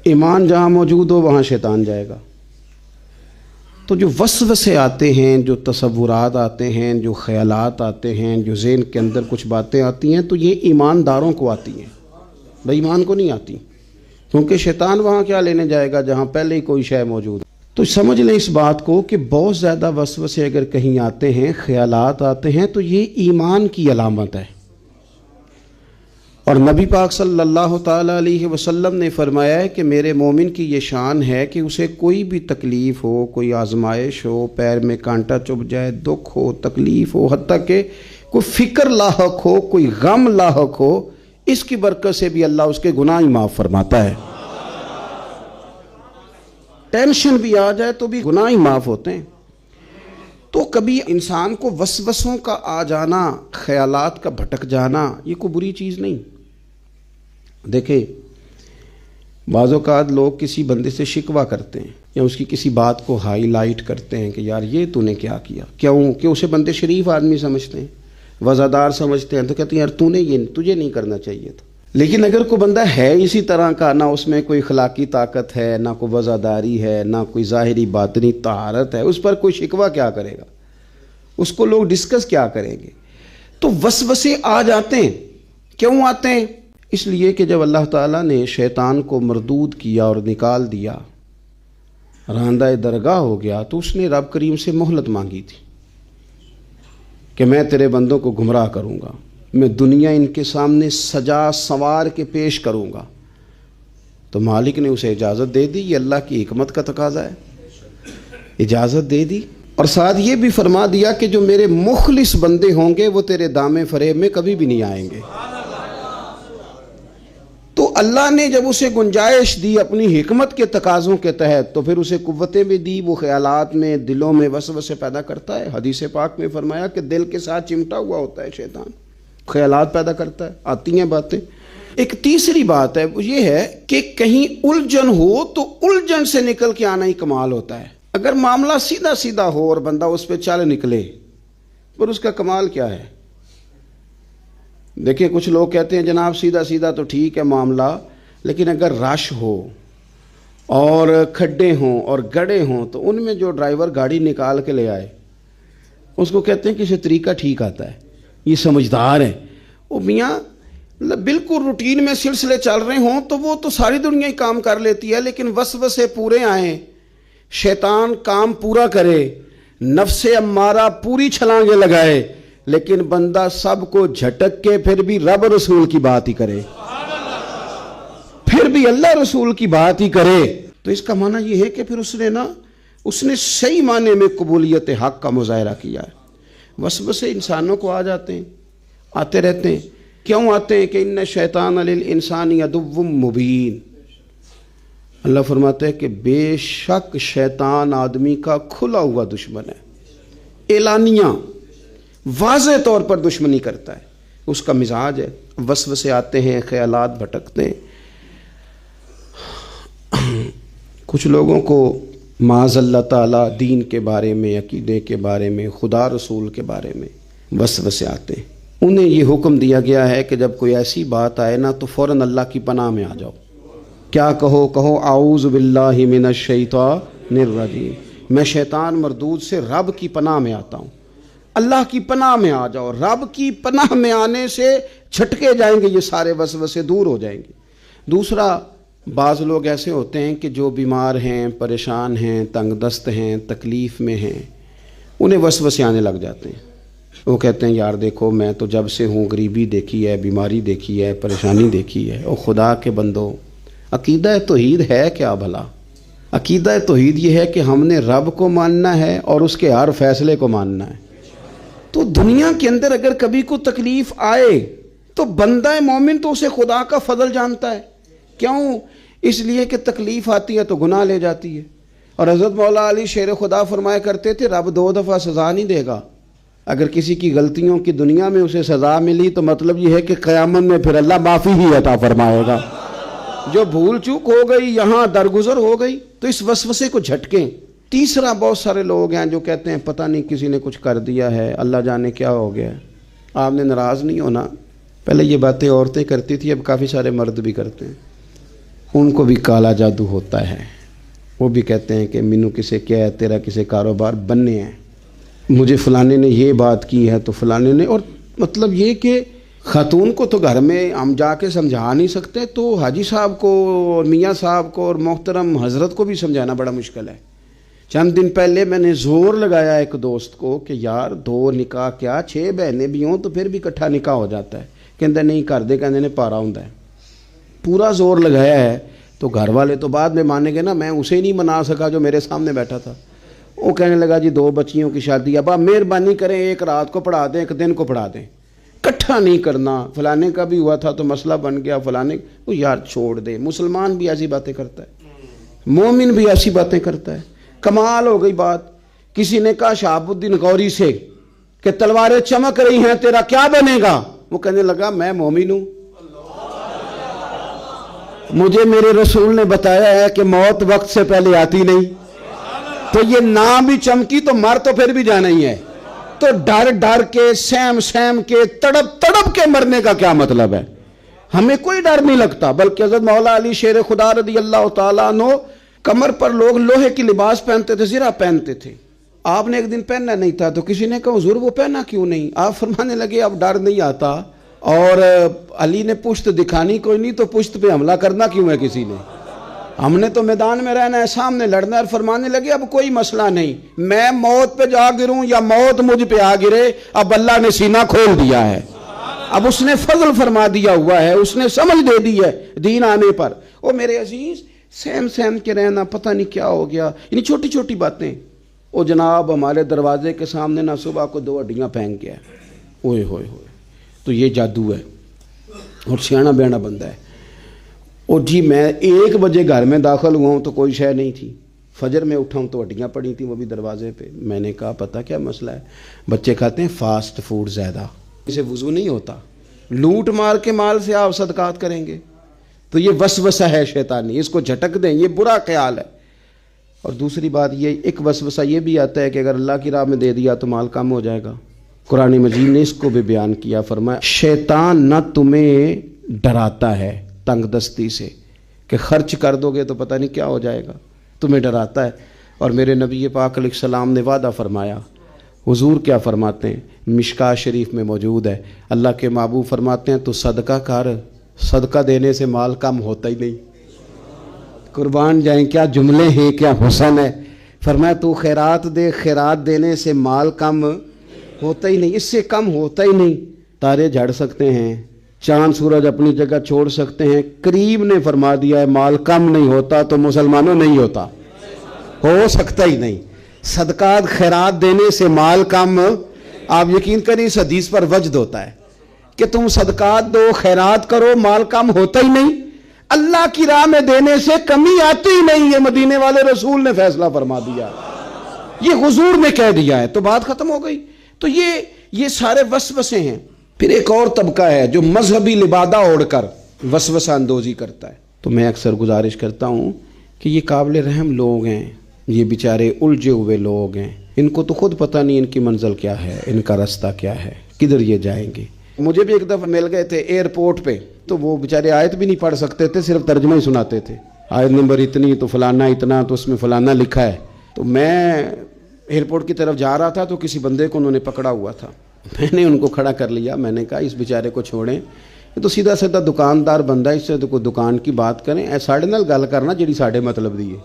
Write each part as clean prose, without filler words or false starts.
ایمان جہاں موجود ہو وہاں شیطان جائے گا۔ تو جو وسوسے آتے ہیں، جو تصورات آتے ہیں، جو خیالات آتے ہیں، جو ذہن کے اندر کچھ باتیں آتی ہیں، تو یہ ایمانداروں کو آتی ہیں، بے ایمان کو نہیں آتی، کیونکہ شیطان وہاں کیا لینے جائے گا جہاں پہلے ہی کوئی شے موجود ہے۔ تو سمجھ لیں اس بات کو کہ بہت زیادہ وسوسے اگر کہیں آتے ہیں، خیالات آتے ہیں، تو یہ ایمان کی علامت ہے۔ اور نبی پاک صلی اللہ تعالیٰ علیہ وسلم نے فرمایا ہے کہ میرے مومن کی یہ شان ہے کہ اسے کوئی بھی تکلیف ہو، کوئی آزمائش ہو، پیر میں کانٹا چبھ جائے، دکھ ہو، تکلیف ہو، حتیٰ کہ کوئی فکر لاحق ہو، کوئی غم لاحق ہو، اس کی برکت سے بھی اللہ اس کے گناہ ہی معاف فرماتا ہے۔ ٹینشن بھی آ جائے تو بھی گناہ ہی معاف ہوتے ہیں۔ تو کبھی انسان کو وسوسوں کا آ جانا، خیالات کا بھٹک جانا، یہ کوئی بری چیز نہیں۔ دیکھیں، بعض اوقات لوگ کسی بندے سے شکوہ کرتے ہیں یا اس کی کسی بات کو ہائی لائٹ کرتے ہیں کہ یار یہ تو نے کیا کیا، کیوں کہ اسے بندے شریف آدمی سمجھتے ہیں، وزادار سمجھتے ہیں، تو کہتے ہیں یار تو نے یہ تجھے نہیں کرنا چاہیے تھا۔ لیکن اگر کوئی بندہ ہے اسی طرح کا، نہ اس میں کوئی اخلاقی طاقت ہے، نہ کوئی وزاداری ہے، نہ کوئی ظاہری باطنی طہارت ہے، اس پر کوئی شکوہ کیا کرے گا، اس کو لوگ ڈسکس کیا کریں گے؟ تو وسوسے آ جاتے ہیں۔ کیوں آتے ہیں؟ اس لیے کہ جب اللہ تعالیٰ نے شیطان کو مردود کیا اور نکال دیا، راندہ درگاہ ہو گیا، تو اس نے رب کریم سے مہلت مانگی تھی کہ میں تیرے بندوں کو گمراہ کروں گا، میں دنیا ان کے سامنے سجا سنوار کے پیش کروں گا۔ تو مالک نے اسے اجازت دے دی، یہ اللہ کی حکمت کا تقاضا ہے، اجازت دے دی، اور ساتھ یہ بھی فرما دیا کہ جو میرے مخلص بندے ہوں گے وہ تیرے دامے فریب میں کبھی بھی نہیں آئیں گے۔ تو اللہ نے جب اسے گنجائش دی اپنی حکمت کے تقاضوں کے تحت، تو پھر اسے قوتیں بھی دی۔ وہ خیالات میں، دلوں میں وسوسے پیدا کرتا ہے۔ حدیث پاک میں فرمایا کہ دل کے ساتھ چمٹا ہوا ہوتا ہے شیطان، خیالات پیدا کرتا ہے، آتی ہیں باتیں۔ ایک تیسری بات ہے، وہ یہ ہے کہ کہیں الجھن ہو تو الجھن سے نکل کے آنا ہی کمال ہوتا ہے۔ اگر معاملہ سیدھا سیدھا ہو اور بندہ اس پہ چل نکلے، پر اس کا کمال کیا ہے؟ دیکھیں، کچھ لوگ کہتے ہیں جناب سیدھا سیدھا تو ٹھیک ہے معاملہ، لیکن اگر رش ہو اور کھڈے ہوں اور گڑے ہوں تو ان میں جو ڈرائیور گاڑی نکال کے لے آئے اس کو کہتے ہیں کہ اسے طریقہ ٹھیک آتا ہے، یہ سمجھدار ہے۔ وہ میاں بالکل روٹین میں سلسلے چل رہے ہوں تو وہ تو ساری دنیا ہی کام کر لیتی ہے، لیکن وسوسے پورے آئیں، شیطان کام پورا کرے، نفس امارہ پوری چھلانگیں لگائے، لیکن بندہ سب کو جھٹک کے پھر بھی رب رسول کی بات ہی کرے، پھر بھی اللہ رسول کی بات ہی کرے، تو اس کا معنی یہ ہے کہ پھر اس نے صحیح معنی میں قبولیت حق کا مظاہرہ کیا ہے۔ وسوسے انسانوں کو آ جاتے ہیں، آتے رہتے ہیں۔ کیوں آتے ہیں؟ کہ ان شیطان للانسان عدو مبین۔ اللہ فرماتا ہے کہ بے شک شیطان آدمی کا کھلا ہوا دشمن ہے، اعلانیہ واضح طور پر دشمنی کرتا ہے، اس کا مزاج ہے۔ وسوسے آتے ہیں، خیالات بھٹکتے ہیں۔ کچھ لوگوں کو معاذ اللہ تعالیٰ دین کے بارے میں، عقیدے کے بارے میں، خدا رسول کے بارے میں وسوسے آتے ہیں۔ انہیں یہ حکم دیا گیا ہے کہ جب کوئی ایسی بات آئے نا تو فوراً اللہ کی پناہ میں آ جاؤ۔ کیا کہو اعوذ باللہ من الشیطان الرجیم، میں شیطان مردود سے رب کی پناہ میں آتا ہوں۔ اللہ کی پناہ میں آ جاؤ۔ رب کی پناہ میں آنے سے جھٹکے جائیں گے، یہ سارے وسوسے دور ہو جائیں گے۔ دوسرا، بعض لوگ ایسے ہوتے ہیں کہ جو بیمار ہیں، پریشان ہیں، تنگ دست ہیں، تکلیف میں ہیں، انہیں وسوسے آنے لگ جاتے ہیں۔ وہ کہتے ہیں یار دیکھو میں تو جب سے ہوں غریبی دیکھی ہے، بیماری دیکھی ہے، پریشانی دیکھی ہے۔ اور خدا کے بندو، عقیدہ توحید ہے کیا بھلا؟ عقیدہ توحید یہ ہے کہ ہم نے رب کو ماننا ہے اور اس کے ہر فیصلے کو ماننا ہے۔ تو دنیا کے اندر اگر کبھی کوئی تکلیف آئے تو بندہ مومن تو اسے خدا کا فضل جانتا ہے۔ کیوں؟ اس لیے کہ تکلیف آتی ہے تو گناہ لے جاتی ہے۔ اور حضرت مولا علی شیر خدا فرمایا کرتے تھے رب 2 دفعہ سزا نہیں دے گا۔ اگر کسی کی غلطیوں کی دنیا میں اسے سزا ملی تو مطلب یہ ہے کہ قیامت میں پھر اللہ معافی ہی عطا فرمائے گا۔ جو بھول چوک ہو گئی، یہاں درگزر ہو گئی، تو اس وسوسے کو جھٹکیں۔ تیسرا، بہت سارے لوگ ہیں جو کہتے ہیں پتہ نہیں کسی نے کچھ کر دیا ہے، اللہ جانے کیا ہو گیا ہے۔ آپ نے ناراض نہیں ہونا، پہلے یہ باتیں عورتیں کرتی تھی، اب کافی سارے مرد بھی کرتے ہیں۔ ان کو بھی کالا جادو ہوتا ہے. وہ بھی کہتے ہیں کہ مینو کسے کیا ہے، تیرا کسے کاروبار بننے ہیں، مجھے فلانے نے یہ بات کی ہے تو فلانے نے. اور مطلب یہ کہ خاتون کو تو گھر میں ہم جا کے سمجھا نہیں سکتے، تو حاجی صاحب کو اور میاں صاحب کو اور محترم حضرت کو بھی سمجھانا بڑا مشکل ہے. چند دن پہلے میں نے زور لگایا ایک دوست کو کہ یار 2 نکاح کیا 6 بہنیں بھی ہوں تو پھر بھی اکٹھا نکاح ہو جاتا ہے. کہتے نہیں کر دے، کہتے نے پارا ہوں. پورا زور لگایا ہے تو گھر والے تو بعد میں مانیں گے نا. میں اسے نہیں منا سکا جو میرے سامنے بیٹھا تھا. وہ کہنے لگا جی 2 بچیوں کی شادی، اب آپ مہربانی کریں ایک رات کو پڑھا دیں، ایک دن کو پڑھا دیں، اکٹھا نہیں کرنا. فلانے کا بھی ہوا تھا تو مسئلہ بن گیا، فلانے وہ یار چھوڑ دے. مسلمان بھی ایسی باتیں کرتا ہے، مومن بھی ایسی باتیں کرتا ہے. کمال ہو گئی بات. کسی نے کہا شہاب الدین غوری سے کہ تلواریں چمک رہی ہیں، تیرا کیا بنے گا؟ وہ کہنے لگا میں مومن ہوں، مجھے میرے رسول نے بتایا ہے کہ موت وقت سے پہلے آتی نہیں، تو یہ نہ بھی چمکی تو مر تو پھر بھی جانا ہی ہے. تو ڈر ڈر کے سہم کے تڑپ تڑپ کے مرنے کا کیا مطلب ہے؟ ہمیں کوئی ڈر نہیں لگتا. بلکہ حضرت مولا علی شیر خدا رضی اللہ تعالیٰ عنہ، کمر پر لوگ لوہے کی لباس پہنتے تھے، زرہ پہنتے تھے. آپ نے ایک دن پہننا نہیں تھا تو کسی نے کہا حضور وہ پہنا کیوں نہیں؟ آپ فرمانے لگے اب ڈر نہیں آتا، اور علی نے پشت دکھانی کوئی نہیں تو پشت پہ حملہ کرنا کیوں ہے کسی نے؟ ہم نے تو میدان میں رہنا ہے، سامنے لڑنا ہے. اور فرمانے لگے اب کوئی مسئلہ نہیں، میں موت پہ جا گروں یا موت مجھ پہ آ گرے، اب اللہ نے سینہ کھول دیا ہے، اب اس نے فضل فرما دیا ہوا ہے، اس نے سمجھ دے دی ہے دین آنے پر. او میرے عزیز، سہم کے رہنا پتہ نہیں کیا ہو گیا. یعنی چھوٹی چھوٹی باتیں. او جناب ہمارے دروازے کے سامنے نہ صبح کو 2 ہڈیاں پھینک گیا، اوئے ہوئے ہوئے، تو یہ جادو ہے. اور سیاںا بیانا بندہ ہے. اور جی میں 1 بجے گھر میں داخل ہوا ہوں تو کوئی شے نہیں تھی، فجر میں اٹھا ہوں تو ہڈیاں پڑی تھیں وہ بھی دروازے پہ. میں نے کہا پتہ کیا مسئلہ ہے؟ بچے کھاتے ہیں فاسٹ فوڈ زیادہ، اسے وضو نہیں ہوتا، لوٹ مار کے مال سے آپ صدقات کریں گے. تو یہ وسوسہ ہے شیطانی، اس کو جھٹک دیں، یہ برا خیال ہے. اور دوسری بات یہ ایک وسوسہ یہ بھی آتا ہے کہ اگر اللہ کی راہ میں دے دیا تو مال کم ہو جائے گا. قرآن مجید نے اس کو بھی بیان کیا، فرمایا شیطان نہ تمہیں ڈراتا ہے تنگ دستی سے کہ خرچ کر دو گے تو پتہ نہیں کیا ہو جائے گا، تمہیں ڈراتا ہے. اور میرے نبی پاک علیہ السلام نے وعدہ فرمایا. حضور کیا فرماتے ہیں؟ مشکاۃ شریف میں موجود ہے. اللہ کے محبوب فرماتے ہیں تو صدقہ کر، صدقہ دینے سے مال کم ہوتا ہی نہیں. قربان جائیں، کیا جملے ہیں، کیا حسن ہے. فرمایا تو خیرات دے، خیرات دینے سے مال کم ہوتا ہی نہیں، اس سے کم ہوتا ہی نہیں. تارے جھڑ سکتے ہیں، چاند سورج اپنی جگہ چھوڑ سکتے ہیں، کریم نے فرما دیا ہے مال کم نہیں ہوتا تو مسلمانوں نہیں ہوتا، ہو سکتا ہی نہیں. صدقات خیرات دینے سے مال کم، آپ یقین کریں اس حدیث پر وجد ہوتا ہے کہ تم صدقات دو، خیرات کرو، مال کم ہوتا ہی نہیں. اللہ کی راہ میں دینے سے کمی آتی ہی نہیں. یہ مدینے والے رسول نے فیصلہ فرما دیا، یہ حضور نے کہہ دیا ہے، تو بات ختم ہو گئی. تو یہ سارے وسوسے ہیں. پھر ایک اور طبقہ ہے جو مذہبی لبادہ اوڑھ کر وسوسہ اندوزی کرتا ہے. تو میں اکثر گزارش کرتا ہوں کہ یہ قابل رحم لوگ ہیں، یہ بیچارے الجھے ہوئے لوگ ہیں، ان کو تو خود پتہ نہیں ان کی منزل کیا ہے، ان کا راستہ کیا ہے، کدھر یہ جائیں گے. مجھے بھی ایک دفعہ مل گئے تھے ایئرپورٹ پہ، تو وہ بیچارے آیت بھی نہیں پڑھ سکتے تھے، صرف ترجمہ ہی سناتے تھے. آیت نمبر اتنی تو فلانا اتنا تو اس میں فلانا لکھا ہے. تو میں ایئرپورٹ کی طرف جا رہا تھا تو کسی بندے کو انہوں نے پکڑا ہوا تھا. میں نے ان کو کھڑا کر لیا. میں نے کہا اس بیچارے کو چھوڑیں، یہ تو سیدھا سیدھا دکاندار بندہ ہے، اس سے تو کوئی دکان کی بات کریں، اے ساڑے نال گل کرنا جڑی ساڑے مطلب دی ہے.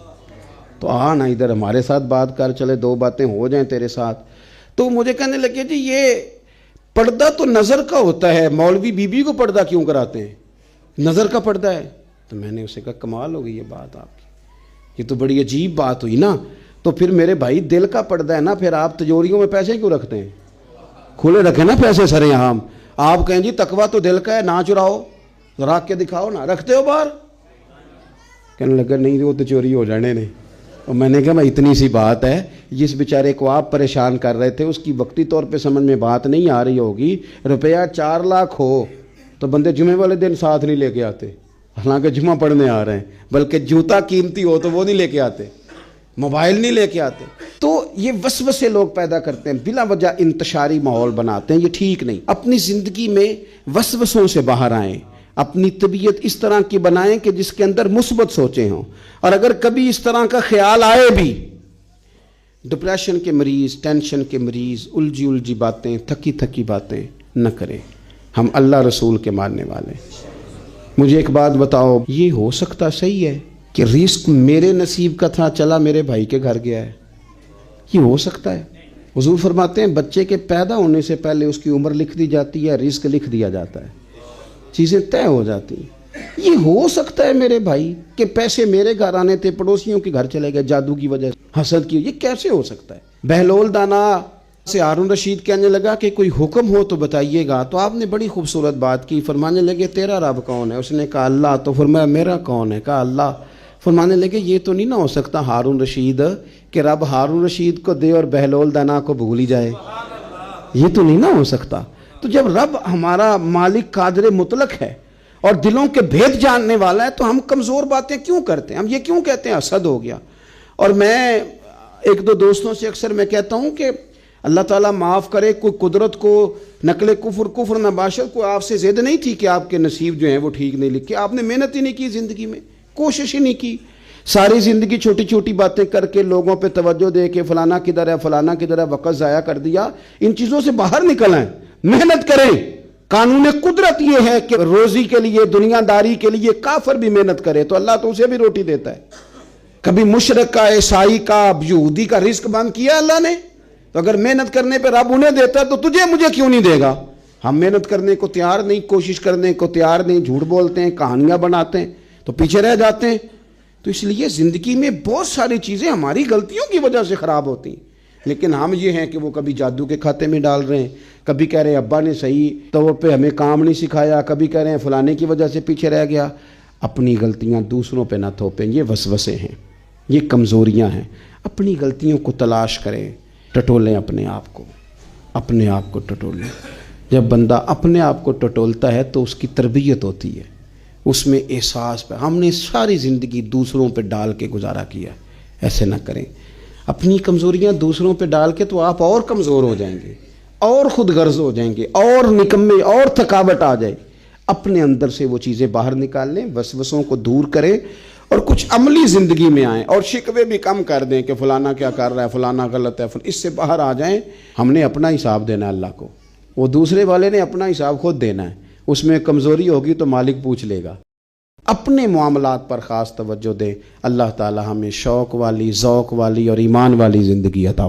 تو نا ادھر ہمارے ساتھ بات کر، چلے 2 باتیں ہو جائیں تیرے ساتھ. تو مجھے کہنے لگے جی یہ پردہ تو نظر کا ہوتا ہے، مولوی بی بی کو پردہ کیوں کراتے ہیں؟ نظر کا پردہ ہے. تو میں نے اسے کہا کمال ہو گئی یہ بات آپ کی، یہ تو بڑی عجیب بات ہوئی نا. تو پھر میرے بھائی دل کا پردہ ہے نا، پھر آپ تجوریوں میں پیسے کیوں رکھتے ہیں؟ کھلے رکھیں نا پیسے سرے عام. آپ کہیں جی تقویٰ تو دل کا ہے، نہ چراؤ، رکھ کے دکھاؤ نا. رکھتے ہو باہر؟ کہنے لگا نہیں وہ تو چوری ہو جانے نے. اور میں نے کہا میں اتنی سی بات ہے، جس بیچارے کو آپ پریشان کر رہے تھے اس کی وقتی طور پہ سمجھ میں بات نہیں آ رہی ہوگی. روپیہ 4 لاکھ ہو تو بندے جمعے والے دن ساتھ نہیں لے کے آتے، حالانکہ جمعہ پڑھنے آ رہے ہیں. بلکہ جوتا قیمتی ہو تو وہ نہیں لے کے آتے، موبائل نہیں لے کے آتے. تو یہ وسوسے لوگ پیدا کرتے ہیں، بلا وجہ انتشاری ماحول بناتے ہیں، یہ ٹھیک نہیں. اپنی زندگی میں وسوسوں سے باہر آئیں، اپنی طبیعت اس طرح کی بنائیں کہ جس کے اندر مثبت سوچیں ہوں، اور اگر کبھی اس طرح کا خیال آئے بھی، ڈپریشن کے مریض، ٹینشن کے مریض، الجھی باتیں، تھکی تھکی باتیں نہ کریں۔ ہم اللہ رسول کے ماننے والے ہیں۔ مجھے ایک بات بتاؤ، یہ ہو سکتا صحیح ہے کہ رزق میرے نصیب کا تھا، چلا میرے بھائی کے گھر گیا ہے؟ یہ ہو سکتا ہے؟ حضور فرماتے ہیں بچے کے پیدا ہونے سے پہلے اس کی عمر لکھ دی جاتی ہے، رزق لکھ دیا جاتا ہے، چیزیں طے ہو جاتی ہیں۔ یہ ہو سکتا ہے میرے بھائی کہ پیسے میرے گھر آنے تھے، پڑوسیوں کے گھر چلے گئے جادو کی وجہ سے، حسد کی؟ یہ کیسے ہو سکتا ہے؟ بہلول دانا سے ہارون رشید کہنے لگا کہ کوئی حکم ہو تو بتائیے گا، تو آپ نے بڑی خوبصورت بات کی، فرمانے لگے تیرا رب کون ہے؟ اس نے کہا اللہ، تو فرمایا میرا کون ہے؟ کہا اللہ۔ فرمانے لگے یہ تو نہیں نہ ہو سکتا ہارون رشید کہ رب ہارون رشید کو دے اور بہلول دانا کو بھول ہی جائے، یہ تو نہیں نہ ہو سکتا۔ تو جب رب ہمارا مالک قادر مطلق ہے اور دلوں کے بھید جاننے والا ہے، تو ہم کمزور باتیں کیوں کرتے ہیں؟ ہم یہ کیوں کہتے ہیں حسد ہو گیا؟ اور میں ایک دو دوستوں سے اکثر میں کہتا ہوں کہ اللہ تعالیٰ معاف کرے، کوئی قدرت کو نقل کفر نباشت کو آپ سے ضد نہیں تھی کہ آپ کے نصیب جو ہیں وہ ٹھیک نہیں لکھے، آپ نے محنت ہی نہیں کی زندگی میں، کوشش ہی نہیں کی، ساری زندگی چھوٹی چھوٹی باتیں کر کے لوگوں پہ توجہ دے کے فلانا کدھر ہے فلانا کدھر ہے وقت ضائع کر دیا۔ ان چیزوں سے باہر نکل آئیں، محنت کریں۔ قانون قدرت یہ ہے کہ روزی کے لیے، دنیا داری کے لیے کافر بھی محنت کرے تو اللہ تو اسے بھی روٹی دیتا ہے۔ کبھی مشرک کا، عیسائی کا، یہودی کا رزق بند کیا اللہ نے؟ تو اگر محنت کرنے پہ رب انہیں دیتا ہے تو تجھے مجھے کیوں نہیں دے گا؟ ہم محنت کرنے کو تیار نہیں، کوشش کرنے کو تیار نہیں، جھوٹ بولتے ہیں، کہانیاں بناتے ہیں تو پیچھے رہ جاتے ہیں۔ تو اس لیے زندگی میں بہت ساری چیزیں ہماری غلطیوں کی وجہ سے خراب ہوتی ہیں، لیکن ہم یہ ہیں کہ وہ کبھی جادو کے کھاتے میں ڈال رہے ہیں، کبھی کہہ رہے ہیں ابا نے صحیح طور پہ ہمیں کام نہیں سکھایا، کبھی کہہ رہے ہیں فلانے کی وجہ سے پیچھے رہ گیا۔ اپنی غلطیاں دوسروں پہ نہ تھوپیں، یہ وسوسے ہیں، یہ کمزوریاں ہیں۔ اپنی غلطیوں کو تلاش کریں، ٹٹولیں اپنے آپ کو ٹٹولیں۔ جب بندہ اپنے آپ کو ٹٹولتا ہے تو اس کی تربیت ہوتی ہے، اس میں احساس پہ۔ ہم نے ساری زندگی دوسروں پہ ڈال کے گزارا کیا، ایسے نہ کریں۔ اپنی کمزوریاں دوسروں پہ ڈال کے تو آپ اور کمزور ہو جائیں گے، اور خود غرض ہو جائیں گے، اور نکمے، اور تھکاوٹ آ جائے۔ اپنے اندر سے وہ چیزیں باہر نکال لیں، وسوسوں کو دور کریں اور کچھ عملی زندگی میں آئیں، اور شکوے بھی کم کر دیں کہ فلانا کیا کر رہا ہے، فلانا غلط ہے، اس سے باہر آ جائیں۔ ہم نے اپنا حساب دینا ہے اللہ کو، وہ دوسرے والے نے اپنا حساب خود دینا ہے، اس میں کمزوری ہوگی تو مالک پوچھ لے گا۔ اپنے معاملات پر خاص توجہ دیں۔ اللہ تعالی ہمیں شوق والی، ذوق والی اور ایمان والی زندگی عطا فرمائے۔